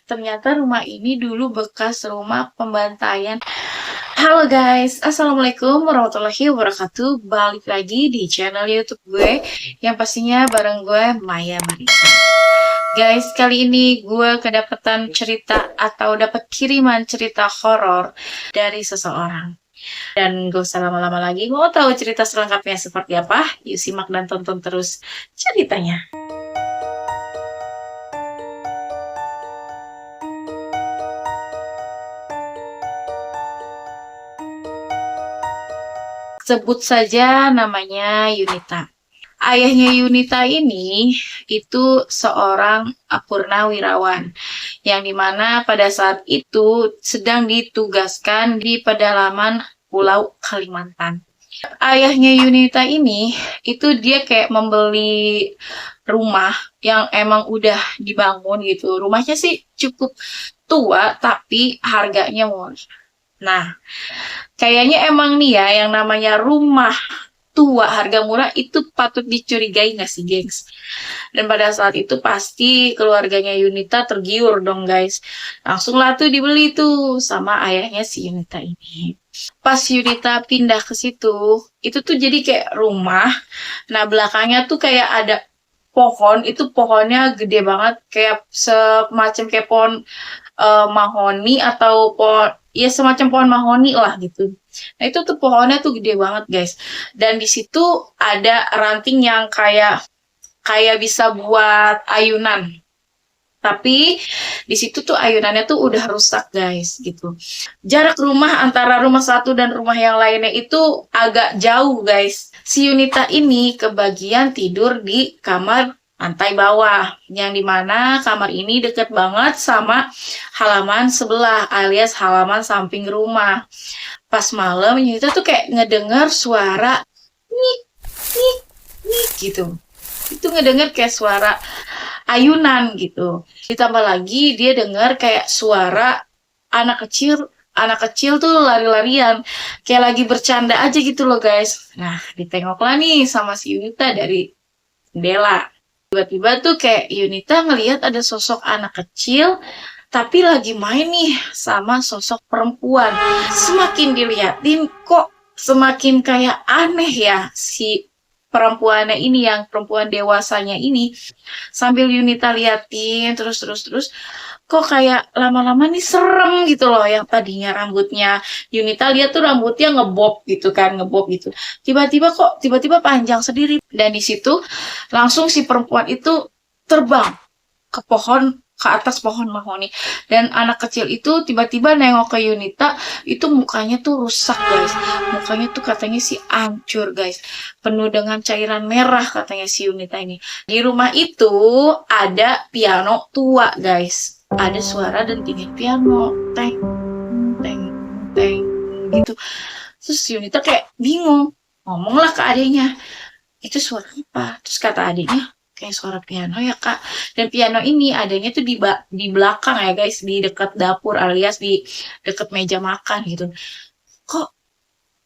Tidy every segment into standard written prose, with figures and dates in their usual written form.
Ternyata rumah ini dulu bekas rumah pembantaian. Halo guys, Assalamualaikum warahmatullahi wabarakatuh. Balik lagi di channel YouTube gue, yang pastinya bareng gue Maya Marisa. Guys, kali ini gue kedapatan cerita atau dapat kiriman cerita horor dari seseorang. Dan gak usah lama-lama lagi, mau tahu cerita selengkapnya seperti apa? Yuk simak dan tonton terus ceritanya. Sebut saja namanya Yunita. Ayahnya Yunita ini itu seorang purnawirawan yang dimana pada saat itu sedang ditugaskan di pedalaman Pulau Kalimantan. Ayahnya Yunita ini itu dia kayak membeli rumah yang emang udah dibangun gitu. Rumahnya sih cukup tua tapi harganya murah. Nah, kayaknya emang nih ya yang namanya rumah tua harga murah itu patut dicurigai nggak sih, gengs? Dan pada saat itu pasti keluarganya Yunita tergiur dong, guys. Langsung lah tuh dibeli tuh sama ayahnya si Yunita ini. Pas Yunita pindah ke situ, itu tuh jadi kayak rumah. Nah, belakangnya tuh kayak ada pohon, itu pohonnya gede banget, kayak semacam kayak pohon mahoni atau pohon ya semacam pohon mahoni lah gitu. Nah itu tuh pohonnya tuh gede banget guys. Dan di situ ada ranting yang kayak kayak bisa buat ayunan. Tapi di situ tuh ayunannya tuh udah rusak guys gitu. Jarak rumah antara rumah satu dan rumah yang lainnya itu agak jauh guys. Si Yunita ini kebagian tidur di kamar lantai bawah, yang dimana kamar ini deket banget sama halaman sebelah alias halaman samping rumah. Pas malam Yunita tuh kayak ngedenger suara nik nik nik gitu. Itu ngedenger kayak suara ayunan gitu. Ditambah lagi dia dengar kayak suara anak kecil tuh lari-larian, kayak lagi bercanda aja gitu loh guys. Nah, ditengoklah nih sama si Yunita dari jendela. Tiba-tiba tuh kayak Yunita ngelihat ada sosok anak kecil tapi lagi main nih sama sosok perempuan. Semakin dilihatin kok semakin kayak aneh ya si perempuannya ini, yang perempuan dewasanya ini. Sambil Yunita liatin terus kok kayak lama-lama nih serem gitu loh. Yang tadinya rambutnya Yunita lihat tuh rambutnya ngebob gitu kan, ngebob gitu. Tiba-tiba panjang sendiri, dan di situ langsung si perempuan itu terbang ke pohon, ke atas pohon mahoni. Dan anak kecil itu tiba-tiba nengok ke Yunita, itu mukanya tuh rusak guys. Mukanya tuh katanya sih hancur guys, penuh dengan cairan merah katanya si Yunita ini. Di rumah itu ada piano tua guys, ada suara dentingan piano, teng teng teng gitu. Terus Yunita kayak bingung, ngomonglah ke adiknya, itu suara apa? Terus kata adiknya, kayak suara piano ya kak. Dan piano ini adanya tuh di belakang ya guys, di dekat dapur alias di dekat meja makan gitu. Kok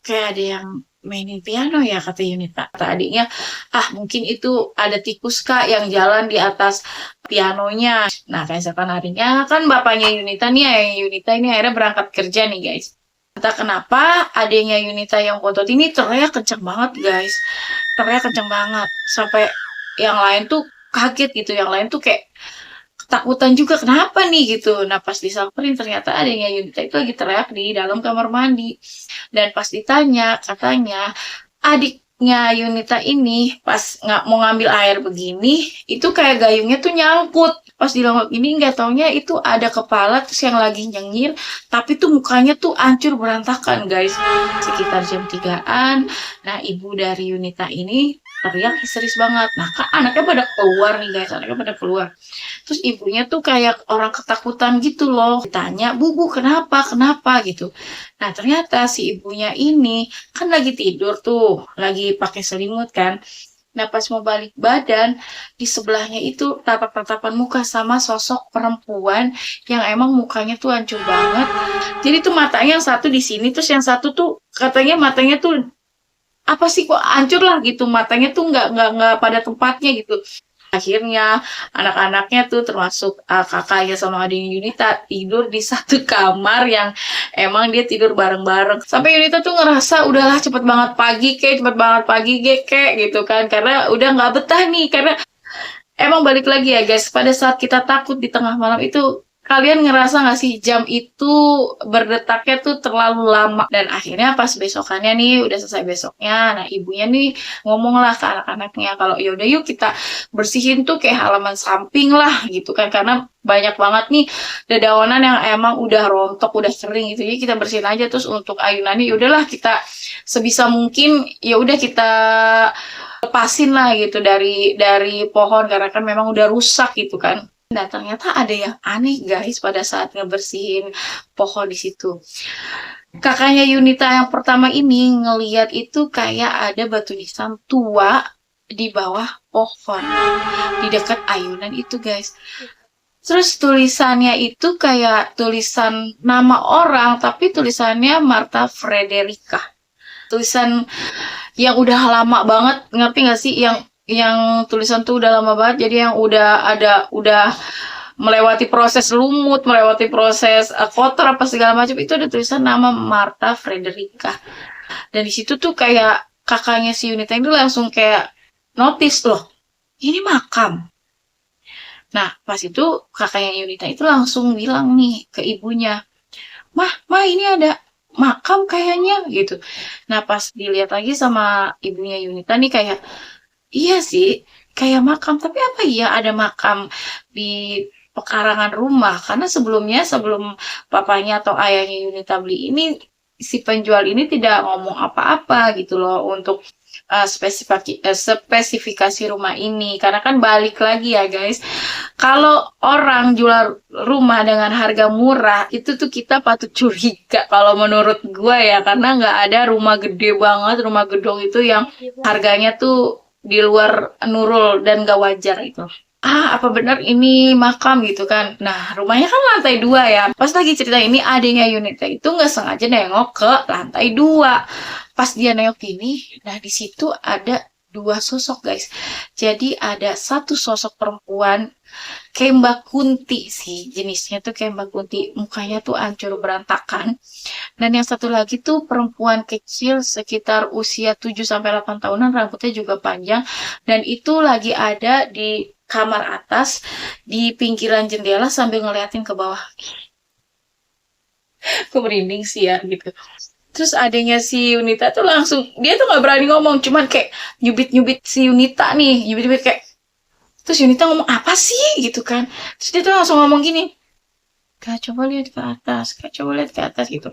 kayak ada yang mainin piano ya, kata Yunita. Kata adiknya, ah mungkin itu ada tikus kak yang jalan di atas pianonya. Nah keesokan harinya kan bapaknya Yunita nih, Yunita ini akhirnya berangkat kerja nih guys. Entah kenapa adiknya Yunita yang foto ini teriak kenceng banget guys. Teriak kenceng banget. Sampai yang lain tuh kaget gitu. Yang lain tuh kayak ketakutan juga, kenapa nih gitu. Nah pas disamperin ternyata adiknya Yunita itu lagi teriak di dalam kamar mandi. Dan pas ditanya katanya adiknya Yunita ini pas nggak mau ngambil air begini, itu kayak gayungnya tuh nyangkut. Pas dilongok ini nggak taunya itu ada kepala terus yang lagi nyengir, tapi tuh mukanya tuh hancur berantakan guys. Sekitar jam 3-an, nah ibu dari Yunita ini teriak histeris banget. Nah kan anaknya pada keluar nih guys, anaknya pada keluar. Terus ibunya tuh kayak orang ketakutan gitu loh. Ditanya, bu kenapa, kenapa gitu. Nah ternyata si ibunya ini kan lagi tidur tuh, lagi pakai selimut kan. Nah pas mau balik badan, di sebelahnya itu tatap-tatapan muka sama sosok perempuan yang emang mukanya tuh hancur banget. Jadi tuh matanya yang satu di sini, terus yang satu tuh katanya matanya tuh apa sih kok hancur lah gitu, matanya tuh nggak pada tempatnya gitu. Akhirnya anak-anaknya tuh termasuk kakaknya sama adiknya Yunita tidur di satu kamar yang emang dia tidur bareng-bareng. Sampai Yunita tuh ngerasa udahlah cepet banget pagi kek gitu kan. Karena udah nggak betah nih, karena emang balik lagi ya guys, pada saat kita takut di tengah malam itu, kalian ngerasa nggak sih jam itu berdetaknya tuh terlalu lama? Dan akhirnya pas besokannya nih, udah selesai besoknya, nah ibunya nih ngomong lah ke anak-anaknya, kalau yaudah yuk kita bersihin tuh kayak halaman samping lah gitu kan, karena banyak banget nih dedaunan yang emang udah rontok, udah kering gitu, jadi kita bersihin aja. Terus untuk ayunannya yaudahlah kita sebisa mungkin ya udah kita lepasin lah gitu dari pohon karena kan memang udah rusak gitu kan. Nah, ternyata ada yang aneh guys pada saat ngebersihin pohon di situ. Kakaknya Yunita yang pertama ini ngeliat itu kayak ada batu nisan tua di bawah pohon di dekat ayunan itu guys. Terus tulisannya itu kayak tulisan nama orang tapi tulisannya Martha Frederica. Tulisan yang udah lama banget, ngerti gak sih, yang tulisan tuh udah lama banget, jadi yang udah melewati proses lumut, melewati proses kotor apa segala macam, itu ada tulisan nama Martha Frederica. Dan di situ tuh kayak kakaknya si Yunita itu langsung kayak notice loh, ini makam. Nah pas itu kakaknya Yunita itu langsung bilang nih ke ibunya, mah ini ada makam kayaknya gitu. Nah pas dilihat lagi sama ibunya Yunita nih kayak, iya sih kayak makam, tapi apa iya ada makam di pekarangan rumah? Karena sebelum papanya atau ayahnya Yunita beli ini, si penjual ini tidak ngomong apa-apa gitu loh untuk spesifikasi rumah ini. Karena kan balik lagi ya guys, kalau orang jual rumah dengan harga murah itu tuh kita patut curiga kalau menurut gue ya, karena nggak ada rumah gede banget, rumah gedung itu yang harganya tuh di luar nurul dan gak wajar itu. Apa benar ini makam gitu kan? Nah, rumahnya kan lantai 2 ya. Pas lagi cerita ini adiknya Yunita itu nggak sengaja nengok ke lantai 2. Pas dia nengok ini, nah di situ ada 2 sosok guys. Jadi ada satu sosok perempuan kayak Mbak Kunti sih, jenisnya tuh kayak Mbak Kunti, mukanya tuh hancur berantakan. Dan yang satu lagi tuh perempuan kecil sekitar usia 7 sampai 8 tahunan, rambutnya juga panjang, dan itu lagi ada di kamar atas di pinggiran jendela sambil ngeliatin ke bawah. Aku merinding sih ya gitu. Terus adanya si Yunita tuh langsung, dia tuh nggak berani ngomong, cuman kayak nyubit-nyubit si Yunita nih, nyubit-nyubit kayak. Terus Yunita ngomong apa sih gitu kan. Terus dia tuh langsung ngomong gini, Kak coba lihat ke atas, Kak coba lihat ke atas gitu.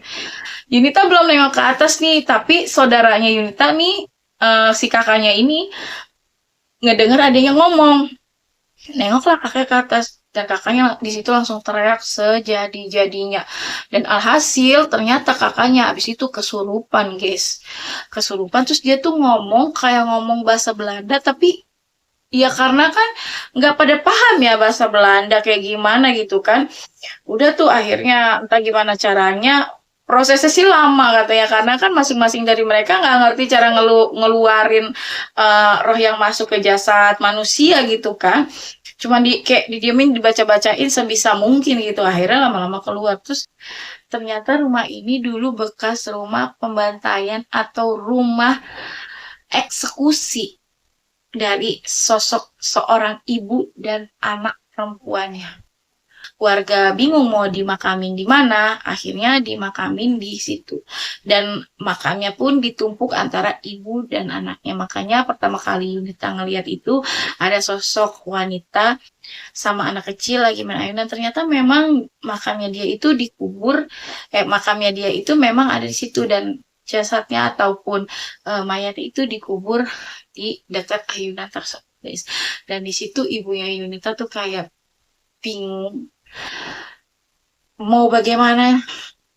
Yunita belum nengok ke atas nih, tapi saudaranya Yunita nih, si kakaknya ini ngedenger adanya ngomong. Nengoklah kakak ke atas, dan kakaknya di situ langsung teriak sejadi-jadinya. Dan alhasil ternyata kakaknya abis itu kesurupan guys. Kesurupan, terus dia tuh ngomong kayak ngomong bahasa Belanda, tapi ya karena kan nggak pada paham ya bahasa Belanda kayak gimana gitu kan. Udah tuh akhirnya entah gimana caranya, prosesnya sih lama katanya karena kan masing-masing dari mereka nggak ngerti cara ngeluarin roh yang masuk ke jasad manusia gitu kan. Cuman kayak didiemin, dibaca-bacain sebisa mungkin gitu. Akhirnya lama-lama keluar. Terus ternyata rumah ini dulu bekas rumah pembantaian atau rumah eksekusi dari sosok seorang ibu dan anak perempuannya. Warga bingung mau dimakamin di mana, akhirnya dimakamin di situ. Dan makamnya pun ditumpuk antara ibu dan anaknya. Makanya pertama kali Yunita ngeliat itu ada sosok wanita sama anak kecil lagi main ayunan. Ternyata memang makamnya dia itu dikubur, makamnya dia itu memang ada di situ, dan jasadnya ataupun mayat itu dikubur di dekat ayunan tersebut guys. Dan di situ ibunya Yunita tuh kayak bingung mau bagaimana,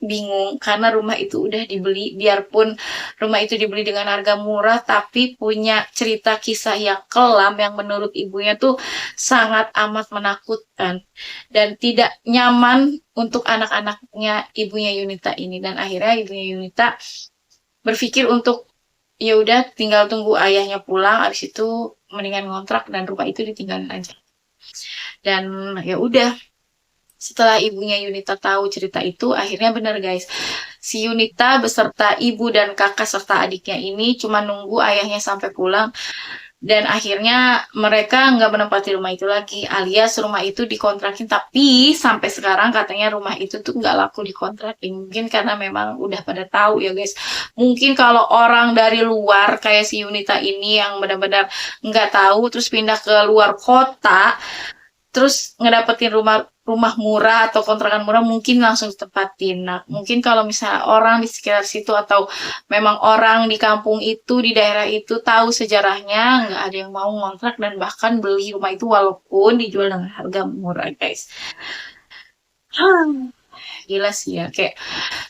bingung karena rumah itu udah dibeli, biarpun rumah itu dibeli dengan harga murah tapi punya cerita kisah yang kelam yang menurut ibunya tuh sangat amat menakutkan dan tidak nyaman untuk anak-anaknya ibunya Yunita ini. Dan akhirnya ibunya Yunita berpikir untuk ya udah tinggal tunggu ayahnya pulang, abis itu mendingan ngontrak dan rumah itu ditinggalin aja. Dan ya udah, setelah ibunya Yunita tahu cerita itu, akhirnya bener guys, si Yunita beserta ibu dan kakak serta adiknya ini cuma nunggu ayahnya sampai pulang, dan akhirnya mereka nggak menempati rumah itu lagi, alias rumah itu dikontrakin. Tapi sampai sekarang katanya rumah itu tuh nggak laku dikontrakin, mungkin karena memang udah pada tahu ya guys. Mungkin kalau orang dari luar kayak si Yunita ini yang benar-benar nggak tahu terus pindah ke luar kota, terus ngedapetin rumah rumah murah atau kontrakan murah, mungkin langsung ditempatin. Nah, mungkin kalau misalnya orang di sekitar situ atau memang orang di kampung itu, di daerah itu tahu sejarahnya, nggak ada yang mau ngontrak dan bahkan beli rumah itu walaupun dijual dengan harga murah, guys. Gila sih ya, kayak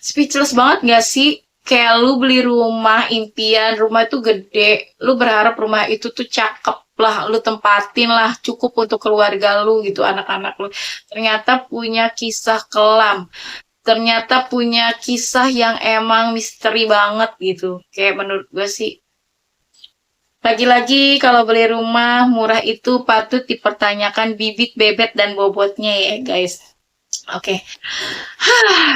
speechless banget gak sih? Kayak lu beli rumah impian, rumah itu gede, lu berharap rumah itu tuh cakep lah, lu tempatin lah, cukup untuk keluarga lu gitu, anak-anak lu. Ternyata punya kisah kelam, ternyata punya kisah yang emang misteri banget gitu. Kayak menurut gue sih, lagi-lagi kalau beli rumah murah itu patut dipertanyakan bibit, bebet, dan bobotnya ya guys. Oke,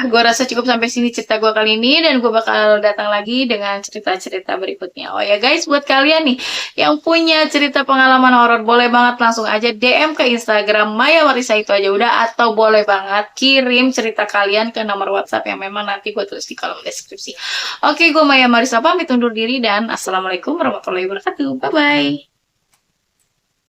gue rasa cukup sampai sini cerita gue kali ini, dan gue bakal datang lagi dengan cerita-cerita berikutnya. Oh ya guys, buat kalian nih yang punya cerita pengalaman horor, boleh banget langsung aja DM ke Instagram Maya Marisa itu aja udah, atau boleh banget kirim cerita kalian ke nomor WhatsApp yang memang nanti gue tulis di kolom deskripsi. Oke, gue Maya Marisa pamit undur diri dan assalamualaikum warahmatullahi wabarakatuh. Bye bye.